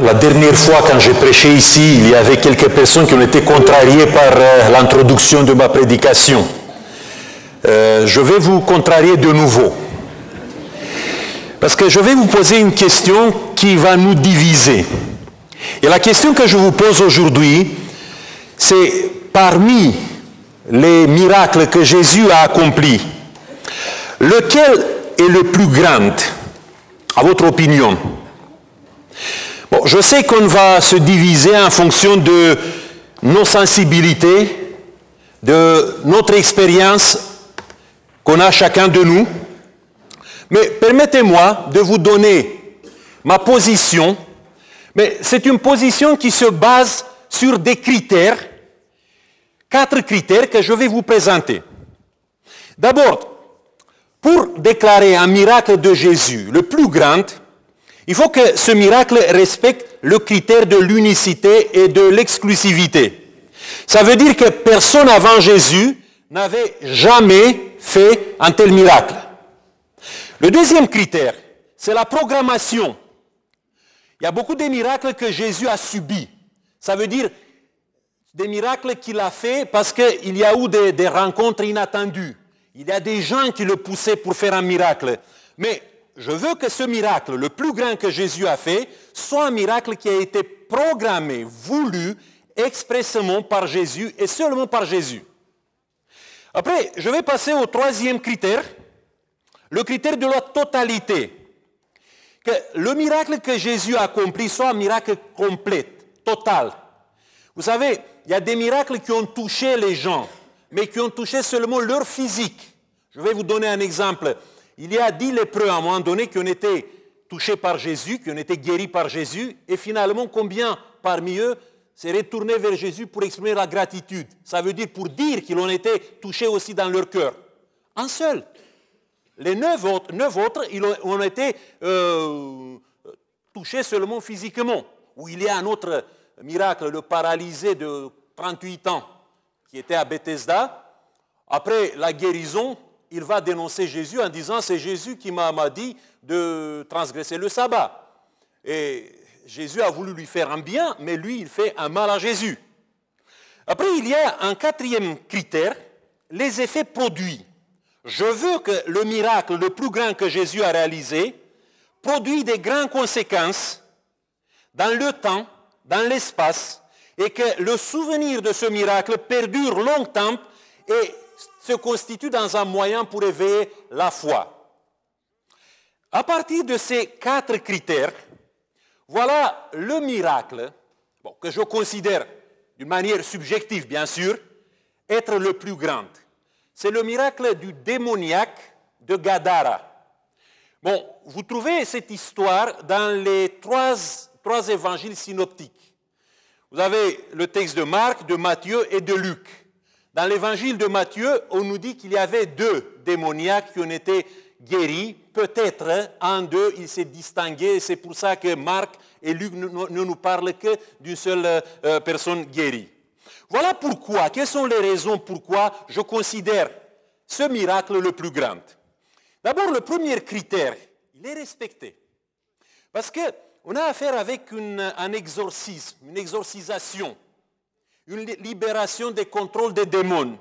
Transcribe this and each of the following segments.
La dernière fois, quand j'ai prêché ici, il y avait quelques personnes qui ont été contrariées par l'introduction de ma prédication. Je vais vous contrarier de nouveau. Parce que je vais vous poser une question qui va nous diviser. Et la question que je vous pose aujourd'hui, c'est parmi les miracles que Jésus a accomplis, lequel est le plus grand, à votre opinion? Bon, je sais qu'on va se diviser en fonction de nos sensibilités, de notre expérience qu'on a chacun de nous. Mais permettez-moi de vous donner ma position. Mais c'est une position qui se base sur des critères, 4 critères que je vais vous présenter. D'abord, pour déclarer un miracle de Jésus le plus grand, il faut que ce miracle respecte le critère de l'unicité et de l'exclusivité. Ça veut dire que personne avant Jésus n'avait jamais fait un tel miracle. Le deuxième critère, c'est la programmation. Il y a beaucoup de miracles que Jésus a subis. Ça veut dire des miracles qu'il a fait parce qu'il y a eu des rencontres inattendues. Il y a des gens qui le poussaient pour faire un miracle. Mais je veux que ce miracle, le plus grand que Jésus a fait, soit un miracle qui a été programmé, voulu, expressément par Jésus et seulement par Jésus. Après, je vais passer au troisième critère, le critère de la totalité. Que le miracle que Jésus a accompli soit un miracle complet, total. Vous savez, il y a des miracles qui ont touché les gens, mais qui ont touché seulement leur physique. Je vais vous donner un exemple. Il y a 10 lépreux à un moment donné qui ont été touchés par Jésus, qui ont été guéris par Jésus, et finalement, combien parmi eux s'est retourné vers Jésus pour exprimer la gratitude? Ça veut dire pour dire qu'ils ont été touchés aussi dans leur cœur. Un seul. Les 9 autres, ils ont été touchés seulement physiquement. Ou il y a un autre miracle, le paralysé de 38 ans, qui était à Bethesda. Après la guérison, il va dénoncer Jésus en disant « c'est Jésus qui m'a dit de transgresser le sabbat ». Et Jésus a voulu lui faire un bien, mais lui, il fait un mal à Jésus. Après, il y a un 4e critère, les effets produits. Je veux que le miracle le plus grand que Jésus a réalisé produise des grandes conséquences dans le temps, dans l'espace, et que le souvenir de ce miracle perdure longtemps et se constitue dans un moyen pour éveiller la foi. À partir de ces 4 critères, voilà le miracle, que je considère d'une manière subjective bien sûr, être le plus grand. C'est le miracle du démoniaque de Gadara. Bon, vous trouvez cette histoire dans les trois évangiles synoptiques. Vous avez le texte de Marc, de Matthieu et de Luc. Dans l'évangile de Matthieu, on nous dit qu'il y avait 2 démoniaques qui ont été guéris. Peut-être un d'eux, il s'est distingué. C'est pour ça que Marc et Luc ne nous parlent que d'une seule personne guérie. Voilà pourquoi, quelles sont les raisons pourquoi je considère ce miracle le plus grand. D'abord, le premier critère, il est respecté. Parce qu'on a affaire avec un exorcisme, une exorcisation, une libération des contrôles des démons.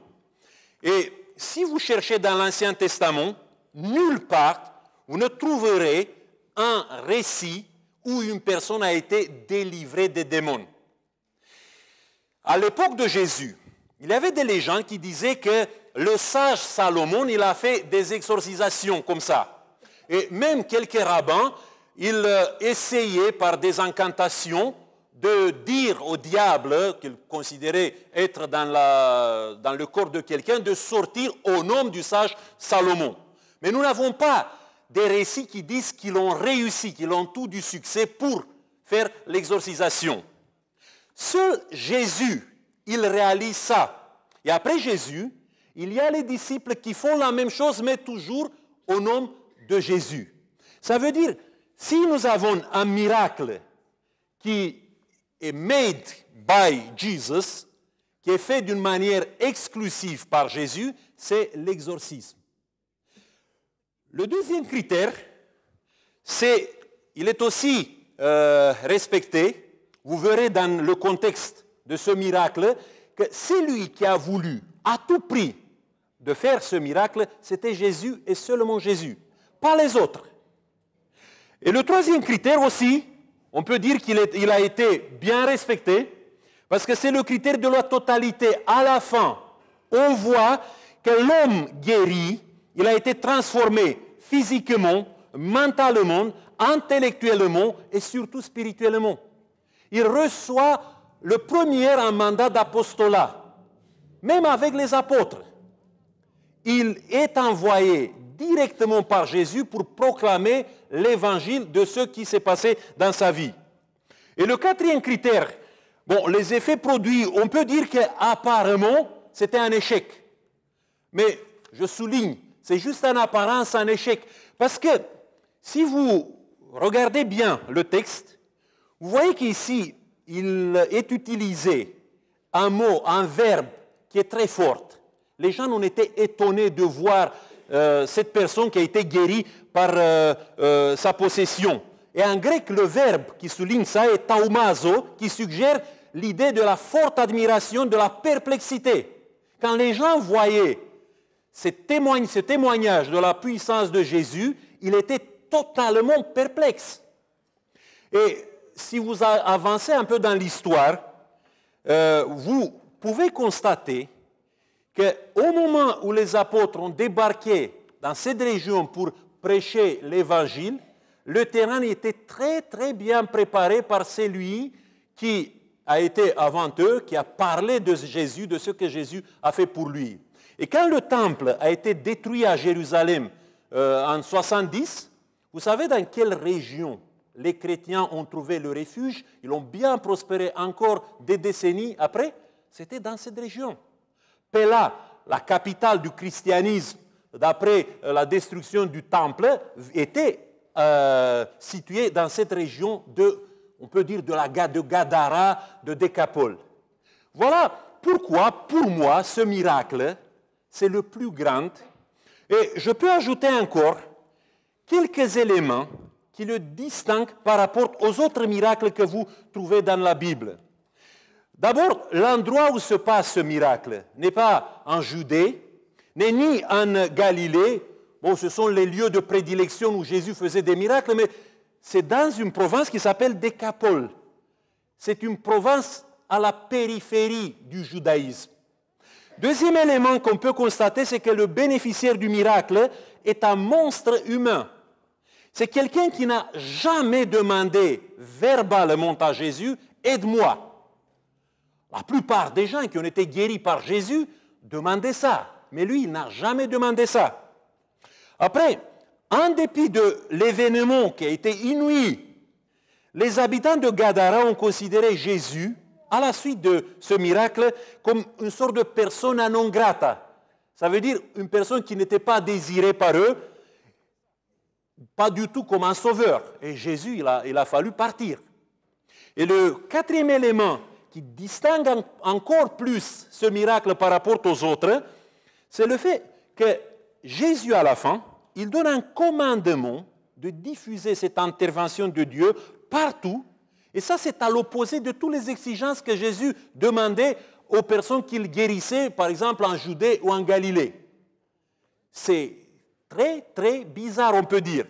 Et si vous cherchez dans l'Ancien Testament, nulle part, vous ne trouverez un récit où une personne a été délivrée des démons. À l'époque de Jésus, il y avait des légendes qui disaient que le sage Salomon, il a fait des exorcisations comme ça. Et même quelques rabbins, ils essayaient par des incantations de dire au diable, qu'il considérait être dans le corps de quelqu'un, de sortir au nom du sage Salomon. Mais nous n'avons pas des récits qui disent qu'ils ont réussi, qu'ils ont tout du succès pour faire l'exorcisation. Seul Jésus, il réalise ça. Et après Jésus, il y a les disciples qui font la même chose, mais toujours au nom de Jésus. Ça veut dire, si nous avons un miracle qui est made by Jesus, qui est fait d'une manière exclusive par Jésus, c'est l'exorcisme. Le deuxième critère, il est aussi respecté, vous verrez dans le contexte de ce miracle que celui qui a voulu à tout prix de faire ce miracle, c'était Jésus et seulement Jésus, pas les autres. Et le troisième critère aussi, on peut dire qu'il a été bien respecté, parce que c'est le critère de la totalité. À la fin, on voit que l'homme guéri, il a été transformé physiquement, mentalement, intellectuellement et surtout spirituellement. Il reçoit le premier un mandat d'apostolat, même avec les apôtres. Il est envoyé directement par Jésus pour proclamer l'évangile de ce qui s'est passé dans sa vie. Et le quatrième critère, bon, les effets produits, on peut dire qu'apparemment, c'était un échec. Mais je souligne, c'est juste en apparence un échec. Parce que si vous regardez bien le texte, vous voyez qu'ici, il est utilisé un mot, un verbe qui est très fort. Les gens ont été étonnés de voir cette personne qui a été guérie par sa possession. Et en grec, le verbe qui souligne ça est taumazo, qui suggère l'idée de la forte admiration, de la perplexité. Quand les gens voyaient ce témoignage de la puissance de Jésus, il était totalement perplexe. Et si vous avancez un peu dans l'histoire, vous pouvez constater qu'au moment où les apôtres ont débarqué dans cette région pour prêcher l'Évangile, le terrain était très très bien préparé par celui qui a été avant eux, qui a parlé de Jésus, de ce que Jésus a fait pour lui. Et quand le temple a été détruit à Jérusalem en 70, vous savez dans quelle région les chrétiens ont trouvé le refuge? Ils ont bien prospéré encore des décennies après. C'était dans cette région. Pella, la capitale du christianisme, d'après la destruction du temple, était située dans cette région on peut dire de Gadara, de Décapole. Voilà pourquoi, pour moi, ce miracle, c'est le plus grand. Et je peux ajouter encore quelques éléments qui le distinguent par rapport aux autres miracles que vous trouvez dans la Bible. D'abord, l'endroit où se passe ce miracle n'est pas en Judée, n'est ni en Galilée. Bon, ce sont les lieux de prédilection où Jésus faisait des miracles, mais c'est dans une province qui s'appelle Décapole. C'est une province à la périphérie du judaïsme. Deuxième élément qu'on peut constater, c'est que le bénéficiaire du miracle est un monstre humain. C'est quelqu'un qui n'a jamais demandé verbalement à Jésus « aide-moi ». La plupart des gens qui ont été guéris par Jésus demandaient ça, mais lui, il n'a jamais demandé ça. Après, en dépit de l'événement qui a été inouï, les habitants de Gadara ont considéré Jésus, à la suite de ce miracle, comme une sorte de persona non grata. Ça veut dire une personne qui n'était pas désirée par eux, pas du tout comme un sauveur. Et Jésus, il a fallu partir. Et le quatrième élément qui distingue encore plus ce miracle par rapport aux autres, c'est le fait que Jésus, à la fin, il donne un commandement de diffuser cette intervention de Dieu partout. Et ça, c'est à l'opposé de toutes les exigences que Jésus demandait aux personnes qu'il guérissait, par exemple en Judée ou en Galilée. C'est très, très bizarre, on peut dire.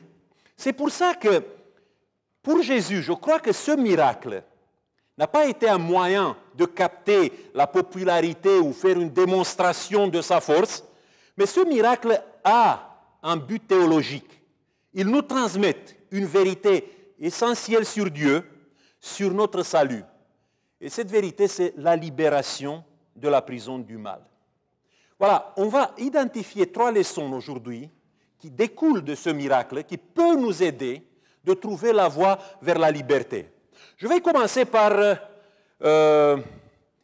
C'est pour ça que, pour Jésus, je crois que ce miracle n'a pas été un moyen de capter la popularité ou faire une démonstration de sa force, mais ce miracle a un but théologique. Il nous transmet une vérité essentielle sur Dieu, sur notre salut. Et cette vérité, c'est la libération de la prison du mal. Voilà, on va identifier 3 leçons aujourd'hui qui découlent de ce miracle, qui peuvent nous aider de trouver la voie vers la liberté. Je vais commencer par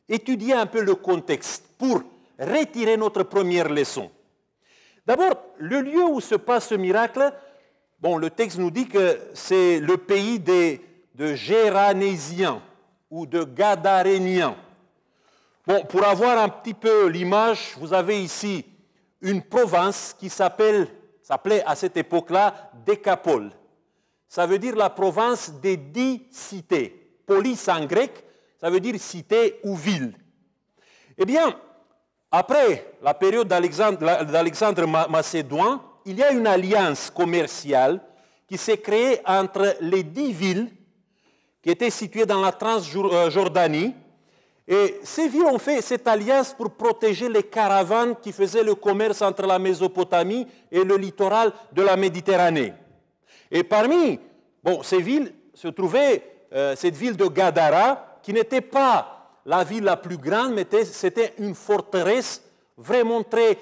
étudier un peu le contexte pour retirer notre première leçon. D'abord, le lieu où se passe ce miracle, bon, le texte nous dit que c'est le pays de Géranésiens ou de Gadaréniens. Bon, pour avoir un petit peu l'image, vous avez ici une province qui s'appelait à cette époque-là Décapole. ça veut dire la province des 10 cités. Polis en grec, ça veut dire cité ou ville. Eh bien, après la période d'Alexandre Macédoine, il y a une alliance commerciale qui s'est créée entre les 10 villes qui étaient situées dans la Transjordanie. Et ces villes ont fait cette alliance pour protéger les caravanes qui faisaient le commerce entre la Mésopotamie et le littoral de la Méditerranée. Et parmi ces villes se trouvait cette ville de Gadara, qui n'était pas la ville la plus grande, mais c'était une forteresse vraiment très...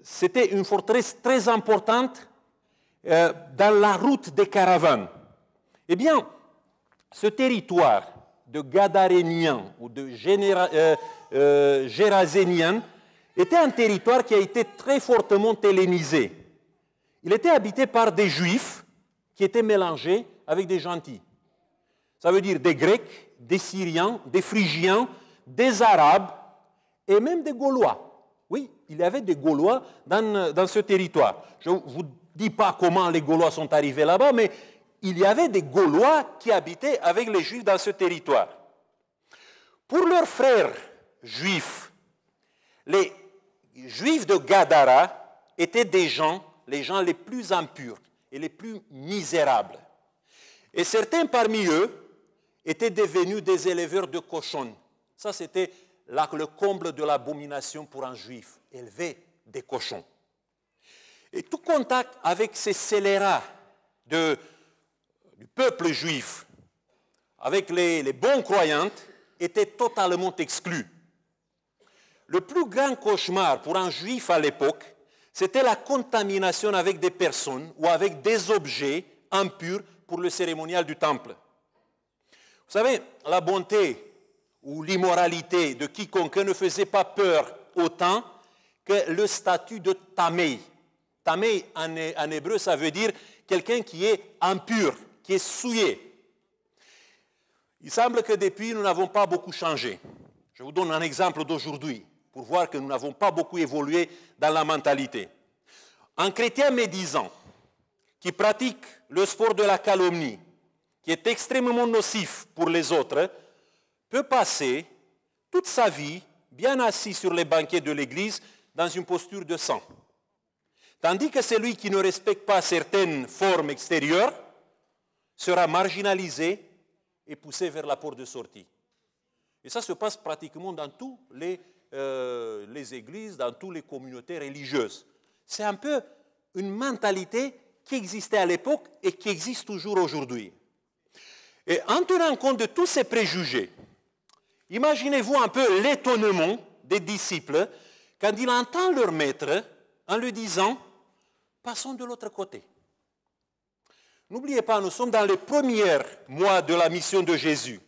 c'était une forteresse très importante dans la route des caravanes. Eh bien, ce territoire de Gadaréniens ou de Géraséniens était un territoire qui a été très fortement hellénisé. Il était habité par des Juifs qui étaient mélangés avec des gentils. Ça veut dire des Grecs, des Syriens, des Phrygiens, des Arabes et même des Gaulois. Oui, il y avait des Gaulois dans ce territoire. Je ne vous dis pas comment les Gaulois sont arrivés là-bas, mais il y avait des Gaulois qui habitaient avec les Juifs dans ce territoire. Pour leurs frères juifs, les Juifs de Gadara étaient les gens les plus impurs et les plus misérables. Et certains parmi eux étaient devenus des éleveurs de cochons. Ça, c'était le comble de l'abomination pour un Juif, élever des cochons. Et tout contact avec ces scélérats du peuple juif, avec les bons croyants, était totalement exclu. Le plus grand cauchemar pour un Juif à l'époque, c'était la contamination avec des personnes ou avec des objets impurs pour le cérémonial du temple. Vous savez, la bonté ou l'immoralité de quiconque ne faisait pas peur autant que le statut de tamei. Tamei, en hébreu, ça veut dire quelqu'un qui est impur, qui est souillé. Il semble que depuis, nous n'avons pas beaucoup changé. Je vous donne un exemple d'aujourd'hui, pour voir que nous n'avons pas beaucoup évolué dans la mentalité. Un chrétien médisant qui pratique le sport de la calomnie, qui est extrêmement nocif pour les autres, peut passer toute sa vie bien assis sur les banquets de l'église dans une posture de saint. Tandis que celui qui ne respecte pas certaines formes extérieures sera marginalisé et poussé vers la porte de sortie. Et ça se passe pratiquement dans toutes les églises, dans toutes les communautés religieuses. C'est un peu une mentalité qui existait à l'époque et qui existe toujours aujourd'hui. Et en tenant compte de tous ces préjugés, imaginez-vous un peu l'étonnement des disciples quand ils entendent leur maître en lui disant « Passons de l'autre côté ». N'oubliez pas, nous sommes dans les premiers mois de la mission de Jésus.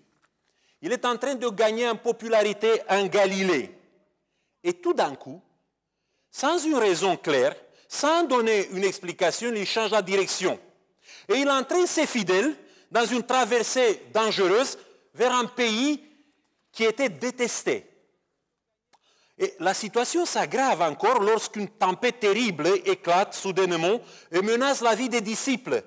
Il est en train de gagner en popularité en Galilée. Et tout d'un coup, sans une raison claire, sans donner une explication, il change la direction. Et il entraîne ses fidèles dans une traversée dangereuse vers un pays qui était détesté. Et la situation s'aggrave encore lorsqu'une tempête terrible éclate soudainement et menace la vie des disciples,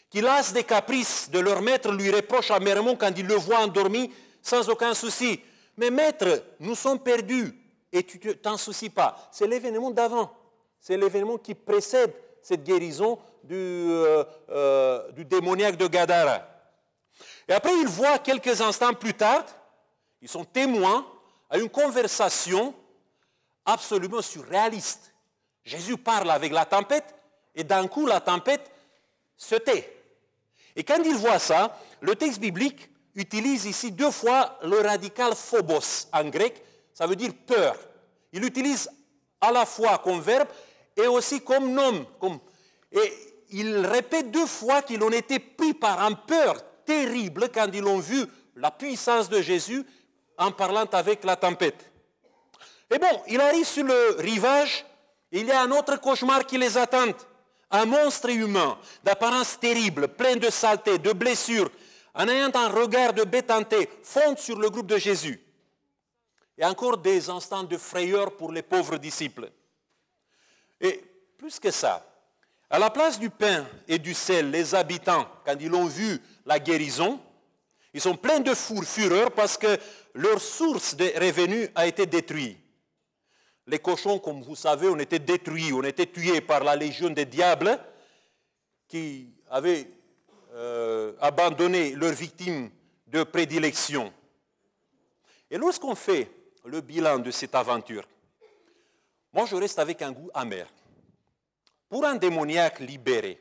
qui, las des caprices de leur maître, lui reprochent amèrement quand ils le voient endormi sans aucun souci. « Mais maître, nous sommes perdus et tu ne t'en soucies pas. » C'est l'événement d'avant. C'est l'événement qui précède cette guérison du démoniaque de Gadara. Et après, ils voient quelques instants plus tard, ils sont témoins à une conversation absolument surréaliste. Jésus parle avec la tempête et d'un coup, la tempête se tait. Et quand ils voient ça, le texte biblique utilise ici 2 fois le radical phobos en grec, ça veut dire peur. Il l'utilise à la fois comme verbe et aussi comme nom. Et il répète 2 fois qu'ils ont été pris par une peur terrible quand ils ont vu la puissance de Jésus en parlant avec la tempête. Et bon, il arrive sur le rivage, et il y a un autre cauchemar qui les attend. Un monstre humain d'apparence terrible, plein de saleté, de blessures, en ayant un regard de bête hantée, fonde sur le groupe de Jésus. Et encore des instants de frayeur pour les pauvres disciples. Et plus que ça, à la place du pain et du sel, les habitants, quand ils ont vu la guérison, ils sont pleins de fureur parce que leur source de revenus a été détruite. Les cochons, comme vous savez, ont été détruits, ont été tués par la légion des diables qui avaient abandonné leurs victimes de prédilection. Et lorsqu'on fait le bilan de cette aventure, moi je reste avec un goût amer. Pour un démoniaque libéré,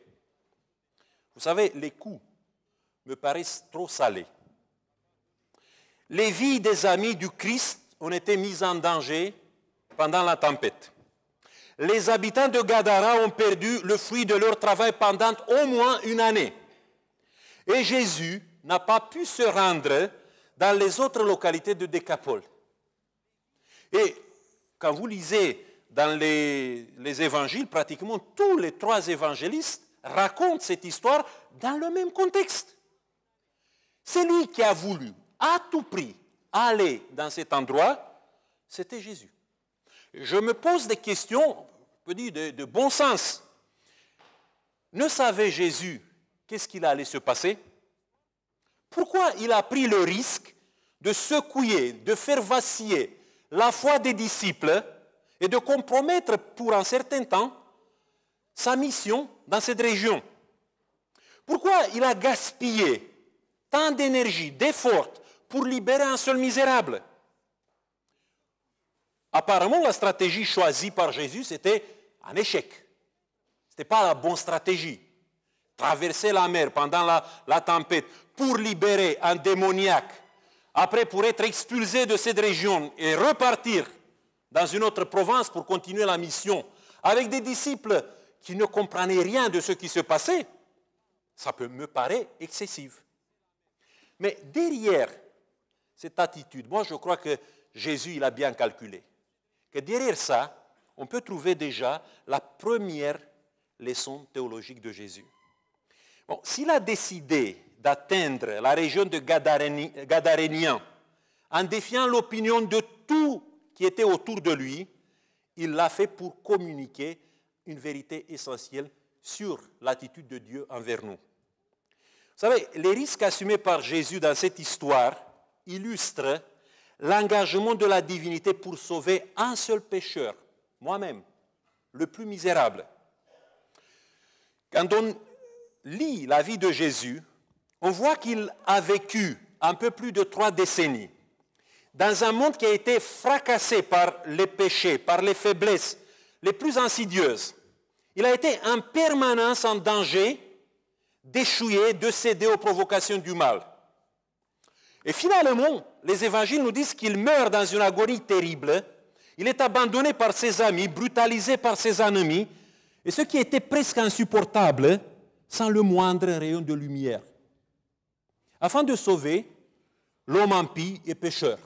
vous savez, les coups me paraissent trop salés. Les vies des amis du Christ ont été mises en danger pendant la tempête. Les habitants de Gadara ont perdu le fruit de leur travail pendant au moins une année. Et Jésus n'a pas pu se rendre dans les autres localités de Décapole. Et quand vous lisez dans les évangiles, pratiquement tous les 3 évangélistes racontent cette histoire dans le même contexte. C'est lui qui a voulu, à tout prix, aller dans cet endroit, c'était Jésus. Je me pose des questions, on peut dire de bon sens. Ne savait Jésus qu'est-ce qu'il allait se passer? Pourquoi il a pris le risque de secouer, de faire vaciller la foi des disciples et de compromettre pour un certain temps sa mission dans cette région? Pourquoi il a gaspillé tant d'énergie, d'efforts pour libérer un seul misérable? Apparemment, la stratégie choisie par Jésus, c'était un échec. Ce n'était pas la bonne stratégie. Traverser la mer pendant la tempête pour libérer un démoniaque, après pour être expulsé de cette région et repartir dans une autre province pour continuer la mission, avec des disciples qui ne comprenaient rien de ce qui se passait, ça peut me paraître excessif. Mais derrière cette attitude, moi je crois que Jésus il a bien calculé. Que derrière ça, on peut trouver déjà la première leçon théologique de Jésus. Bon, s'il a décidé d'atteindre la région de Gadaréniens en défiant l'opinion de tout qui était autour de lui, il l'a fait pour communiquer une vérité essentielle sur l'attitude de Dieu envers nous. Vous savez, les risques assumés par Jésus dans cette histoire illustrent l'engagement de la divinité pour sauver un seul pécheur, moi-même, le plus misérable. Quand on lit la vie de Jésus, on voit qu'il a vécu un peu plus de 3 décennies dans un monde qui a été fracassé par les péchés, par les faiblesses les plus insidieuses. Il a été en permanence en danger d'échouer, de céder aux provocations du mal. Et finalement, les évangiles nous disent qu'il meurt dans une agonie terrible. Il est abandonné par ses amis, brutalisé par ses ennemis, et ce qui était presque insupportable, sans le moindre rayon de lumière. Afin de sauver l'homme impie et pécheur.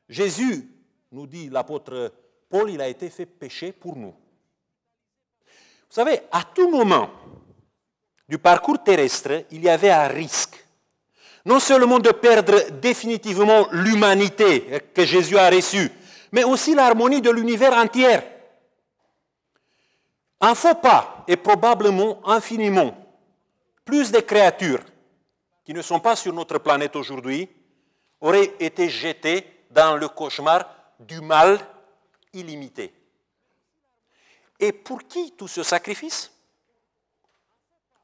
Jésus, nous dit l'apôtre Paul, il a été fait péché pour nous. Vous savez, à tout moment du parcours terrestre, il y avait un risque. Non seulement de perdre définitivement l'humanité que Jésus a reçue, mais aussi l'harmonie de l'univers entier. Un faux pas et probablement infiniment plus de créatures qui ne sont pas sur notre planète aujourd'hui auraient été jetées dans le cauchemar du mal illimité. Et pour qui tout ce sacrifice?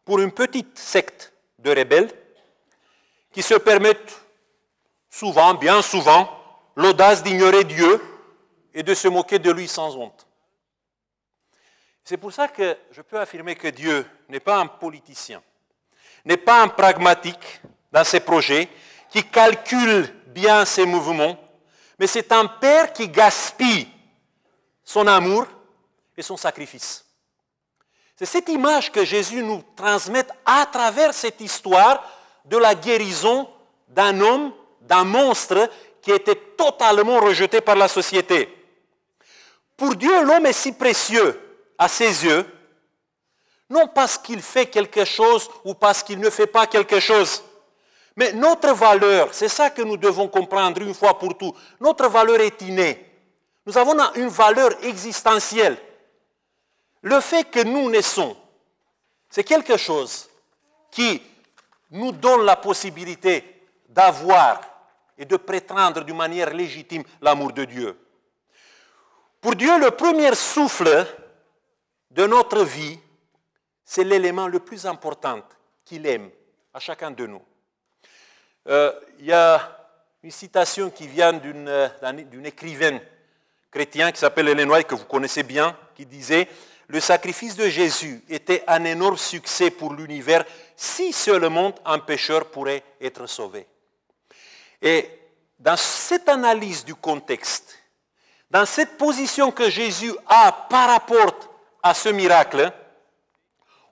Pour une petite secte de rebelles qui se permettent souvent, bien souvent, l'audace d'ignorer Dieu et de se moquer de lui sans honte. C'est pour ça que je peux affirmer que Dieu n'est pas un politicien, n'est pas un pragmatique dans ses projets, qui calcule bien ses mouvements, mais c'est un Père qui gaspille son amour et son sacrifice. C'est cette image que Jésus nous transmet à travers cette histoire de la guérison d'un homme, d'un monstre qui était totalement rejeté par la société. Pour Dieu, l'homme est si précieux à ses yeux, non parce qu'il fait quelque chose ou parce qu'il ne fait pas quelque chose, mais notre valeur, c'est ça que nous devons comprendre une fois pour toutes, notre valeur est innée. Nous avons une valeur existentielle. le fait que nous naissons, c'est quelque chose qui nous donne la possibilité d'avoir et de prétendre d'une manière légitime l'amour de Dieu. Pour Dieu, le premier souffle de notre vie, c'est l'élément le plus important qu'il aime à chacun de nous. Il y a une citation qui vient d'une écrivaine chrétienne qui s'appelle Ellen White, que vous connaissez bien, qui disait « Le sacrifice de Jésus était un énorme succès pour l'univers si seulement un pécheur pourrait être sauvé. » Et dans cette analyse du contexte, dans cette position que Jésus a par rapport à ce miracle,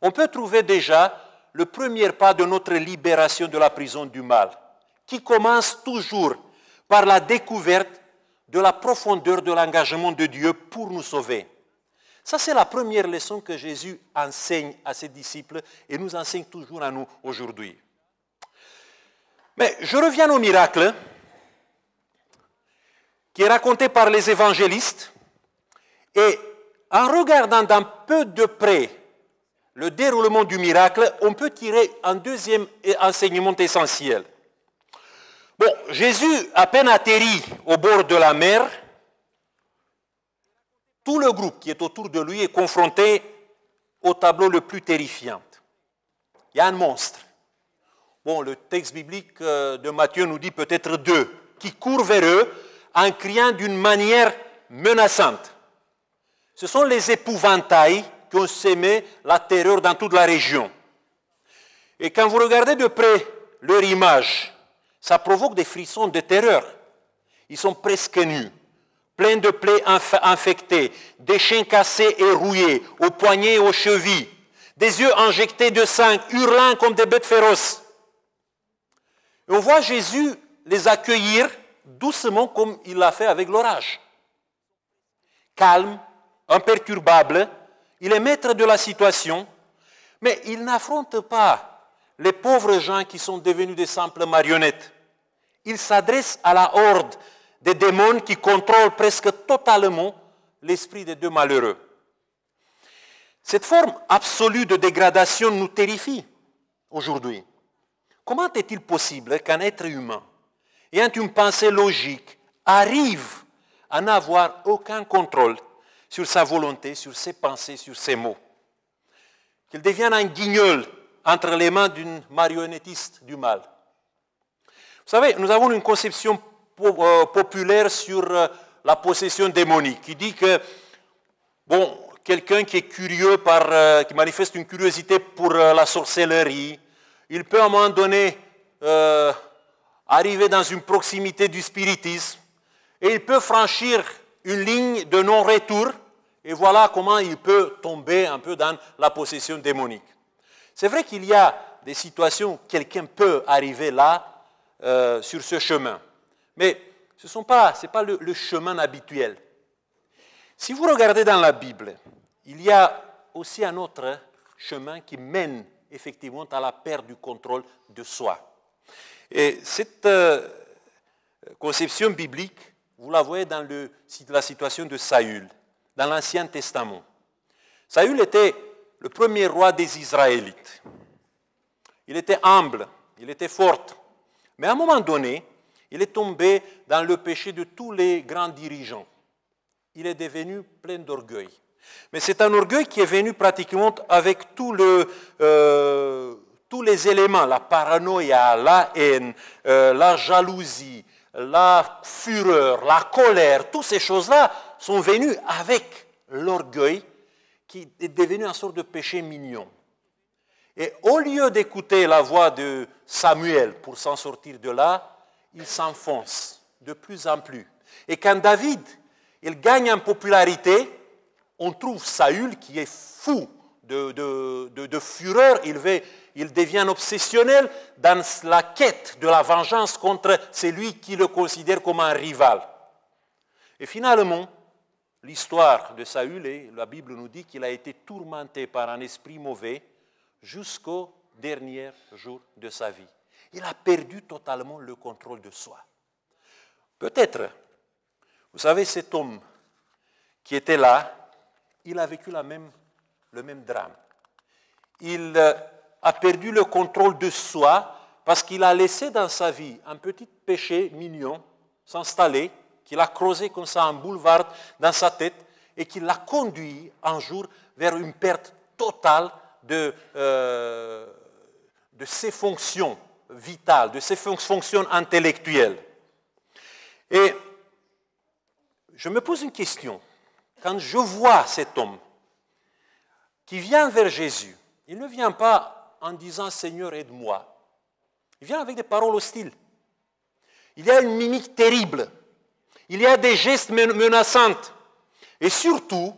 on peut trouver déjà le premier pas de notre libération de la prison du mal, qui commence toujours par la découverte de la profondeur de l'engagement de Dieu pour nous sauver. Ça, c'est la première leçon que Jésus enseigne à ses disciples et nous enseigne toujours à nous aujourd'hui. Mais je reviens au miracle qui est raconté par les évangélistes et en regardant d'un peu de près le déroulement du miracle, on peut tirer un deuxième enseignement essentiel. Bon, Jésus, à peine atterri au bord de la mer, tout le groupe qui est autour de lui est confronté au tableau le plus terrifiant. Il y a un monstre. Bon, le texte biblique de Matthieu nous dit peut-être deux, qui courent vers eux en criant d'une manière menaçante. Ce sont les épouvantails qui ont sémé la terreur dans toute la région. Et quand vous regardez de près leur image, ça provoque des frissons de terreur. Ils sont presque nus, pleins de plaies infectées, des chaînes cassées et rouillées, aux poignets et aux chevilles, des yeux injectés de sang, hurlant comme des bêtes féroces. Et on voit Jésus les accueillir doucement comme il l'a fait avec l'orage. Calme, imperturbable, il est maître de la situation, mais il n'affronte pas les pauvres gens qui sont devenus des simples marionnettes. Il s'adresse à la horde des démons qui contrôlent presque totalement l'esprit des deux malheureux. Cette forme absolue de dégradation nous terrifie aujourd'hui. Comment est-il possible qu'un être humain, ayant une pensée logique, arrive à n'avoir aucun contrôle sur sa volonté, sur ses pensées, sur ses mots? Qu'il devienne un guignol entre les mains d'une marionnettiste du mal. Vous savez, nous avons une conception populaire sur la possession démonique qui dit que, bon, quelqu'un qui est curieux, qui manifeste une curiosité pour la sorcellerie, il peut à un moment donné arriver dans une proximité du spiritisme et il peut franchir une ligne de non-retour et voilà comment il peut tomber un peu dans la possession démonique. C'est vrai qu'il y a des situations où quelqu'un peut arriver là, sur ce chemin. Mais ce n'est pas le chemin habituel. Si vous regardez dans la Bible, il y a aussi un autre chemin qui mène effectivement à la perte du contrôle de soi. Et cette conception biblique, vous la voyez dans la situation de Saül, dans l'Ancien Testament. Saül était le premier roi des Israélites. Il était humble, il était fort. Mais à un moment donné, il est tombé dans le péché de tous les grands dirigeants. Il est devenu plein d'orgueil. Mais c'est un orgueil qui est venu pratiquement avec tous les éléments, la paranoïa, la haine, la jalousie, la fureur, la colère. Toutes ces choses-là sont venues avec l'orgueil qui est devenu une sorte de péché mignon. Et au lieu d'écouter la voix de Samuel pour s'en sortir de là, il s'enfonce de plus en plus. Et quand David, il gagne en popularité, on trouve Saül qui est fou de fureur, il devient obsessionnel dans la quête de la vengeance contre celui qui le considère comme un rival. Et finalement, l'histoire de Saül, et la Bible nous dit qu'il a été tourmenté par un esprit mauvais jusqu'au dernier jour de sa vie. Il a perdu totalement le contrôle de soi. Peut-être, vous savez, cet homme qui était là, il a vécu la même le même drame. Il a perdu le contrôle de soi parce qu'il a laissé dans sa vie un petit péché mignon s'installer, qu'il a creusé comme ça un boulevard dans sa tête et qui l'a conduit un jour vers une perte totale de ses fonctions vitales, de ses fonctions intellectuelles. Et je me pose une question. Quand je vois cet homme qui vient vers Jésus, il ne vient pas en disant « Seigneur, aide-moi ». Il vient avec des paroles hostiles. Il y a une mimique terrible. Il y a des gestes menaçants. Et surtout,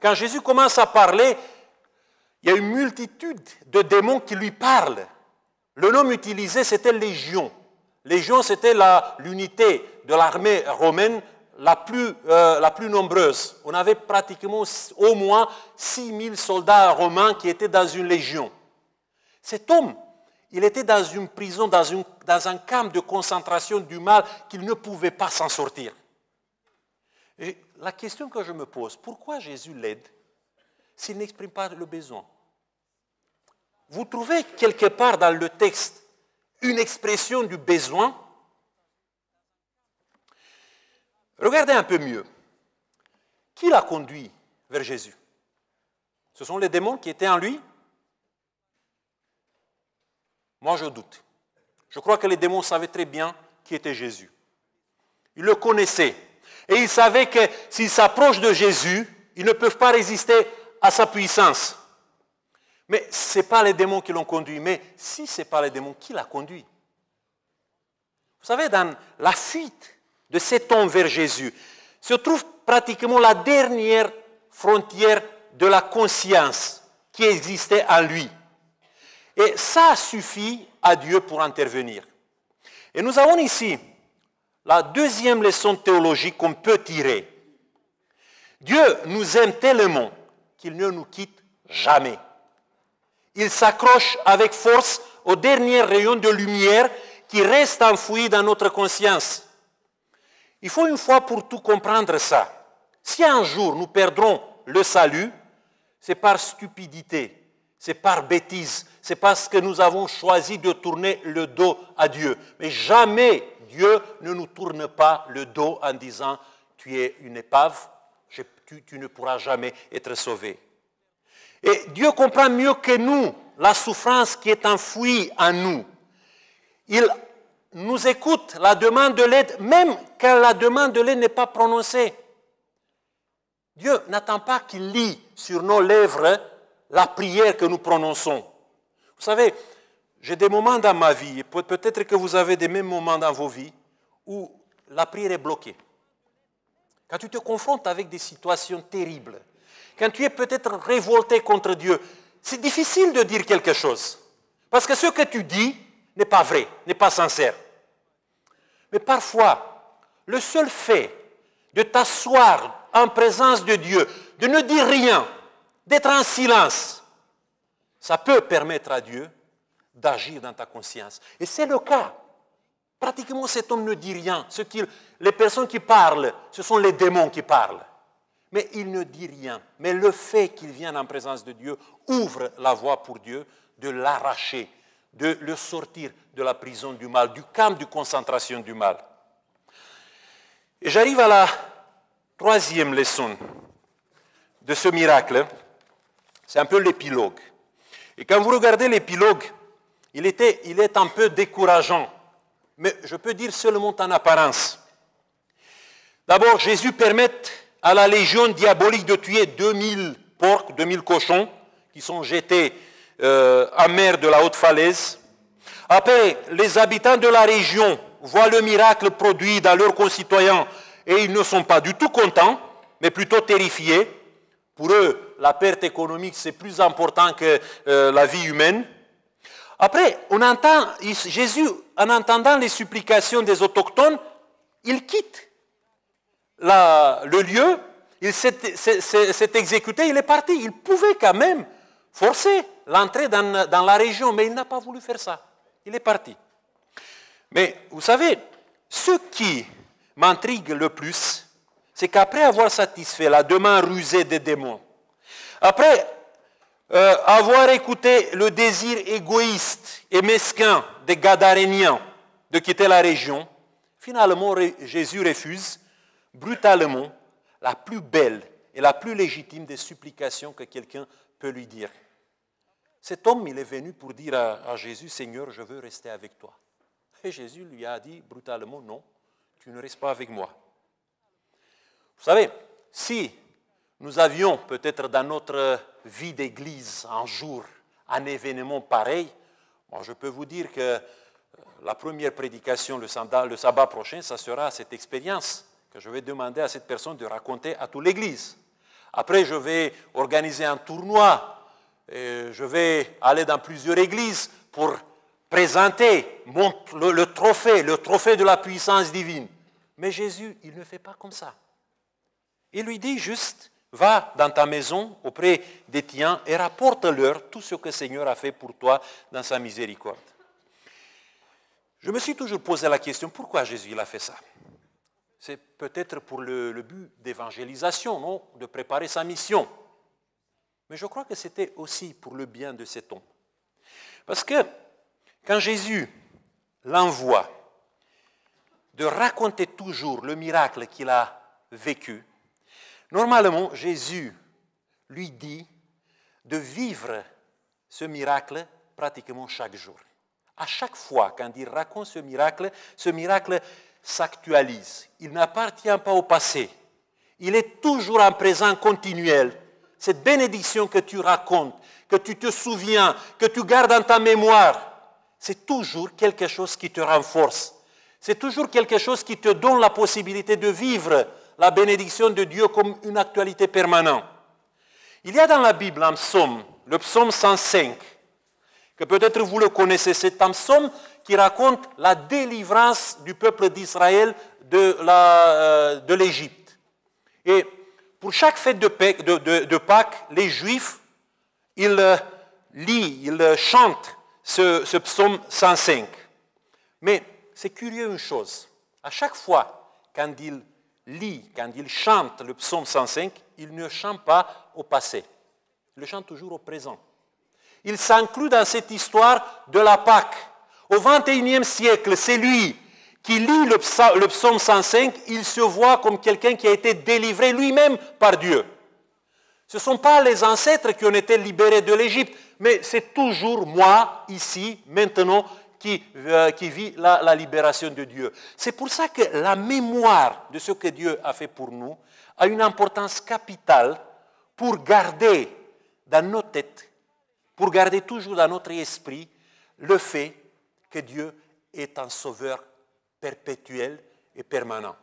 quand Jésus commence à parler, il y a une multitude de démons qui lui parlent. Le nom utilisé, c'était légion. Légion, c'était l'unité de l'armée romaine la plus nombreuse. On avait pratiquement au moins 6000 soldats romains qui étaient dans une légion. Cet homme, il était dans une prison, dans un camp de concentration du mal qu'il ne pouvait pas s'en sortir. Et la question que je me pose, pourquoi Jésus l'aide s'il n'exprime pas le besoin? Vous trouvez quelque part dans le texte une expression du besoin? Regardez un peu mieux. Qui l'a conduit vers Jésus? Ce sont les démons qui étaient en lui? Moi, je doute. Je crois que les démons savaient très bien qui était Jésus. Ils le connaissaient. Et ils savaient que s'ils s'approchent de Jésus, ils ne peuvent pas résister à sa puissance. Mais ce n'est pas les démons qui l'ont conduit. Mais si ce n'est pas les démons, qui l'a conduit? Vous savez, dans la fuite de cet homme vers Jésus, se trouve pratiquement la dernière frontière de la conscience qui existait en lui. Et ça suffit à Dieu pour intervenir. Et nous avons ici la deuxième leçon théologique qu'on peut tirer. Dieu nous aime tellement qu'il ne nous quitte jamais. Il s'accroche avec force au dernier rayon de lumière qui reste enfoui dans notre conscience. Il faut une fois pour tout comprendre ça. Si un jour nous perdrons le salut, c'est par stupidité. C'est par bêtise, c'est parce que nous avons choisi de tourner le dos à Dieu. Mais jamais Dieu ne nous tourne pas le dos en disant « tu es une épave, tu ne pourras jamais être sauvé ». Et Dieu comprend mieux que nous la souffrance qui est enfouie en nous. Il nous écoute la demande de l'aide, même quand la demande de l'aide n'est pas prononcée. Dieu n'attend pas qu'il lit sur nos lèvres la prière que nous prononçons. Vous savez, j'ai des moments dans ma vie, et peut-être que vous avez des mêmes moments dans vos vies, où la prière est bloquée. Quand tu te confrontes avec des situations terribles, quand tu es peut-être révolté contre Dieu, c'est difficile de dire quelque chose. Parce que ce que tu dis n'est pas vrai, n'est pas sincère. Mais parfois, le seul fait de t'asseoir en présence de Dieu, de ne dire rien, d'être en silence, ça peut permettre à Dieu d'agir dans ta conscience. Et c'est le cas. Pratiquement, cet homme ne dit rien. Les personnes qui parlent, ce sont les démons qui parlent. Mais il ne dit rien. Mais le fait qu'il vienne en présence de Dieu ouvre la voie pour Dieu de l'arracher, de le sortir de la prison du mal, du camp de concentration du mal. Et j'arrive à la troisième leçon de ce miracle. C'est un peu l'épilogue. Et quand vous regardez l'épilogue, il est un peu décourageant. Mais je peux dire seulement en apparence. D'abord, Jésus permet à la légion diabolique de tuer 2000 porcs, 2000 cochons, qui sont jetés en mer de la haute falaise. Après, les habitants de la région voient le miracle produit dans leurs concitoyens et ils ne sont pas du tout contents, mais plutôt terrifiés. Pour eux, la perte économique, c'est plus important que la vie humaine. Après, on entend Jésus, en entendant les supplications des autochtones, il quitte le lieu, il s'est exécuté, il est parti. Il pouvait quand même forcer l'entrée dans la région, mais il n'a pas voulu faire ça. Il est parti. Mais vous savez, ce qui m'intrigue le plus, c'est qu'après avoir satisfait la demande rusée des démons, après avoir écouté le désir égoïste et mesquin des Gadaréniens de quitter la région, finalement Jésus refuse brutalement la plus belle et la plus légitime des supplications que quelqu'un peut lui dire. Cet homme, il est venu pour dire à Jésus, « Seigneur, je veux rester avec toi. » Et Jésus lui a dit brutalement, « Non, tu ne restes pas avec moi. » Vous savez, si nous avions peut-être dans notre vie d'église un jour un événement pareil, bon, je peux vous dire que la première prédication le sabbat prochain, ça sera cette expérience que je vais demander à cette personne de raconter à toute l'église. Après, je vais organiser un tournoi, et je vais aller dans plusieurs églises pour présenter le trophée de la puissance divine. Mais Jésus, il ne fait pas comme ça. Il lui dit juste, va dans ta maison auprès des tiens et rapporte-leur tout ce que le Seigneur a fait pour toi dans sa miséricorde. Je me suis toujours posé la question, pourquoi Jésus il a fait ça? C'est peut-être pour le but d'évangélisation, non? De préparer sa mission. Mais je crois que c'était aussi pour le bien de cet homme. Parce que quand Jésus l'envoie de raconter toujours le miracle qu'il a vécu, normalement, Jésus lui dit de vivre ce miracle pratiquement chaque jour. À chaque fois, quand il raconte ce miracle s'actualise. Il n'appartient pas au passé. Il est toujours en présent continuel. Cette bénédiction que tu racontes, que tu te souviens, que tu gardes dans ta mémoire, c'est toujours quelque chose qui te renforce. C'est toujours quelque chose qui te donne la possibilité de vivre la bénédiction de Dieu comme une actualité permanente. Il y a dans la Bible un psaume, le psaume 105, que peut-être vous le connaissez. C'est un psaume qui raconte la délivrance du peuple d'Israël de l'Égypte. Et pour chaque fête de Pâques, les Juifs, ils chantent ce psaume 105. Mais c'est curieux une chose. À chaque fois, quand ils chantent le psaume 105, ils ne chantent pas au passé. Ils le chantent toujours au présent. Ils s'incluent dans cette histoire de la Pâque. Au XXIe siècle, c'est lui qui lit le psaume 105, il se voit comme quelqu'un qui a été délivré lui-même par Dieu. Ce ne sont pas les ancêtres qui ont été libérés de l'Égypte, mais c'est toujours moi, ici, maintenant, qui vit la libération de Dieu. C'est pour ça que la mémoire de ce que Dieu a fait pour nous a une importance capitale pour garder dans nos têtes, pour garder toujours dans notre esprit le fait que Dieu est un sauveur perpétuel et permanent.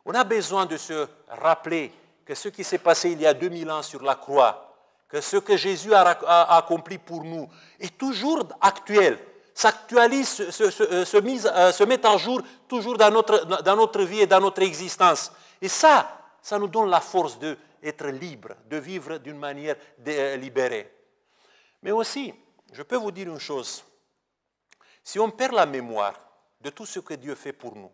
On a besoin de se rappeler que ce qui s'est passé il y a 2000 ans sur la croix, que ce que Jésus a accompli pour nous est toujours actuel, s'actualise, se met à jour toujours dans notre vie et dans notre existence. Et ça nous donne la force d'être libre, de vivre d'une manière libérée. Mais aussi, je peux vous dire une chose, si on perd la mémoire de tout ce que Dieu fait pour nous,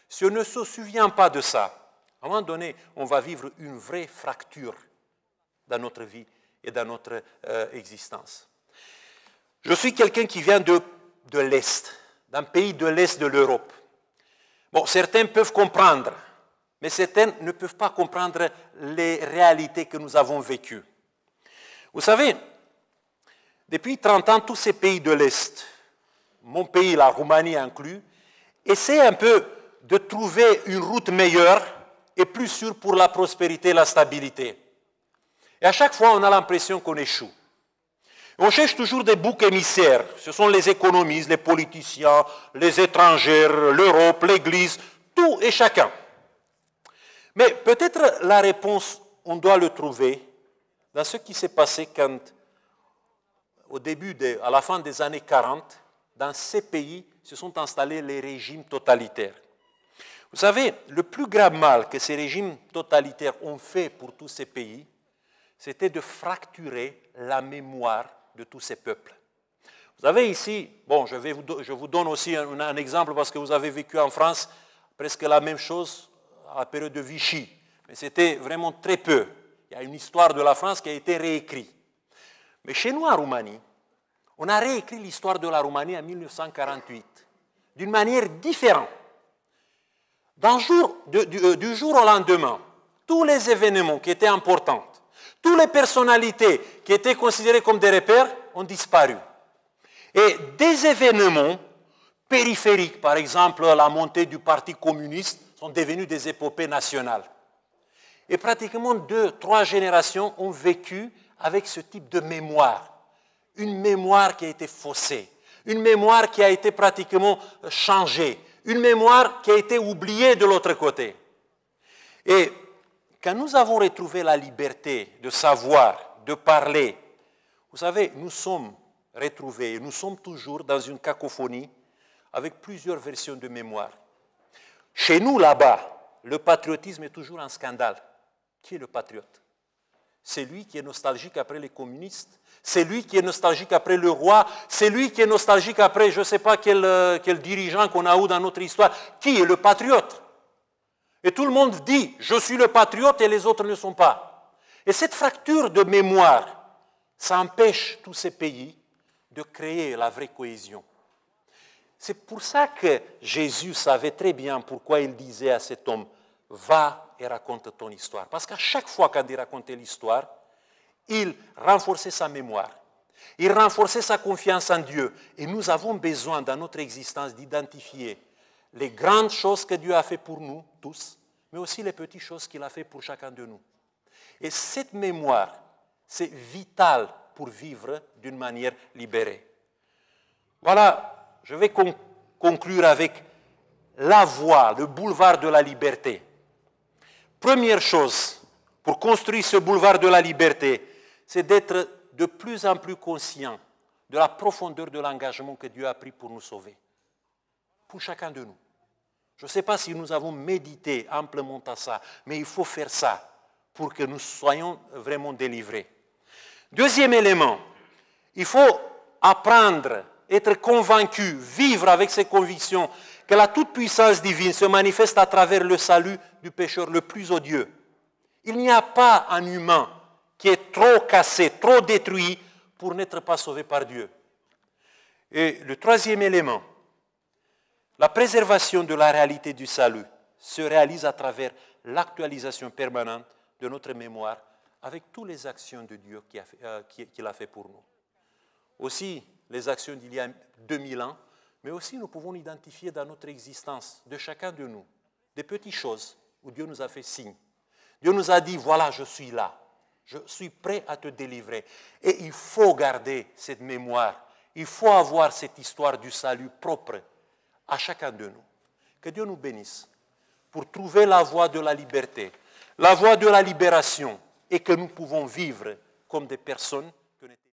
si on ne se souvient pas de ça, à un moment donné, on va vivre une vraie fracture dans notre vie et dans notre existence. Je suis quelqu'un qui vient de l'Est, d'un pays de l'Est de l'Europe. Bon, certains peuvent comprendre, mais certains ne peuvent pas comprendre les réalités que nous avons vécues. Vous savez, depuis 30 ans, tous ces pays de l'Est, mon pays, la Roumanie inclus, essaient un peu de trouver une route meilleure et plus sûre pour la prospérité et la stabilité. Et à chaque fois, on a l'impression qu'on échoue. On cherche toujours des boucs émissaires. Ce sont les économistes, les politiciens, les étrangers, l'Europe, l'Église, tout et chacun. Mais peut-être la réponse, on doit le trouver dans ce qui s'est passé quand, à la fin des années 40, dans ces pays se sont installés les régimes totalitaires. Vous savez, le plus grave mal que ces régimes totalitaires ont fait pour tous ces pays, c'était de fracturer la mémoire de tous ces peuples. Vous avez ici, bon, je vous donne aussi un exemple parce que vous avez vécu en France presque la même chose à la période de Vichy, mais c'était vraiment très peu. Il y a une histoire de la France qui a été réécrite. Mais chez nous, en Roumanie, on a réécrit l'histoire de la Roumanie en 1948 d'une manière différente. Du jour au lendemain, tous les événements qui étaient importants, toutes les personnalités qui étaient considérées comme des repères ont disparu. Et des événements périphériques, par exemple la montée du Parti communiste, sont devenus des épopées nationales. Et pratiquement 2-3 générations ont vécu avec ce type de mémoire. Une mémoire qui a été faussée, une mémoire qui a été pratiquement changée, une mémoire qui a été oubliée de l'autre côté. Et quand nous avons retrouvé la liberté de savoir, de parler, vous savez, nous sommes retrouvés, nous sommes toujours dans une cacophonie avec plusieurs versions de mémoire. Chez nous, là-bas, le patriotisme est toujours un scandale. Qui est le patriote? C'est lui qui est nostalgique après les communistes, c'est lui qui est nostalgique après le roi, c'est lui qui est nostalgique après je ne sais pas quel dirigeant qu'on a eu dans notre histoire. Qui est le patriote? Et tout le monde dit, je suis le patriote et les autres ne le sont pas. Et cette fracture de mémoire, ça empêche tous ces pays de créer la vraie cohésion. C'est pour ça que Jésus savait très bien pourquoi il disait à cet homme, va et raconte ton histoire. Parce qu'à chaque fois qu'il racontait l'histoire, il renforçait sa mémoire. Il renforçait sa confiance en Dieu. Et nous avons besoin dans notre existence d'identifier les grandes choses que Dieu a fait pour nous, tous, mais aussi les petites choses qu'il a fait pour chacun de nous. Et cette mémoire, c'est vital pour vivre d'une manière libérée. Voilà, je vais conclure avec la voie, le boulevard de la liberté. Première chose, pour construire ce boulevard de la liberté, c'est d'être de plus en plus conscient de la profondeur de l'engagement que Dieu a pris pour nous sauver. Pour chacun de nous. Je ne sais pas si nous avons médité amplement à ça, mais il faut faire ça pour que nous soyons vraiment délivrés. Deuxième élément, il faut apprendre, être convaincu, vivre avec ces convictions que la toute-puissance divine se manifeste à travers le salut du pécheur le plus odieux. Il n'y a pas un humain qui est trop cassé, trop détruit pour n'être pas sauvé par Dieu. Et le troisième élément, la préservation de la réalité du salut se réalise à travers l'actualisation permanente de notre mémoire avec toutes les actions de Dieu qu'il a fait pour nous. Aussi, les actions d'il y a 2000 ans, mais aussi nous pouvons identifier dans notre existence de chacun de nous des petites choses où Dieu nous a fait signe. Dieu nous a dit, voilà, je suis là, je suis prêt à te délivrer. Et il faut garder cette mémoire, il faut avoir cette histoire du salut propre à chacun de nous. Que Dieu nous bénisse pour trouver la voie de la liberté, la voie de la libération et que nous pouvons vivre comme des personnes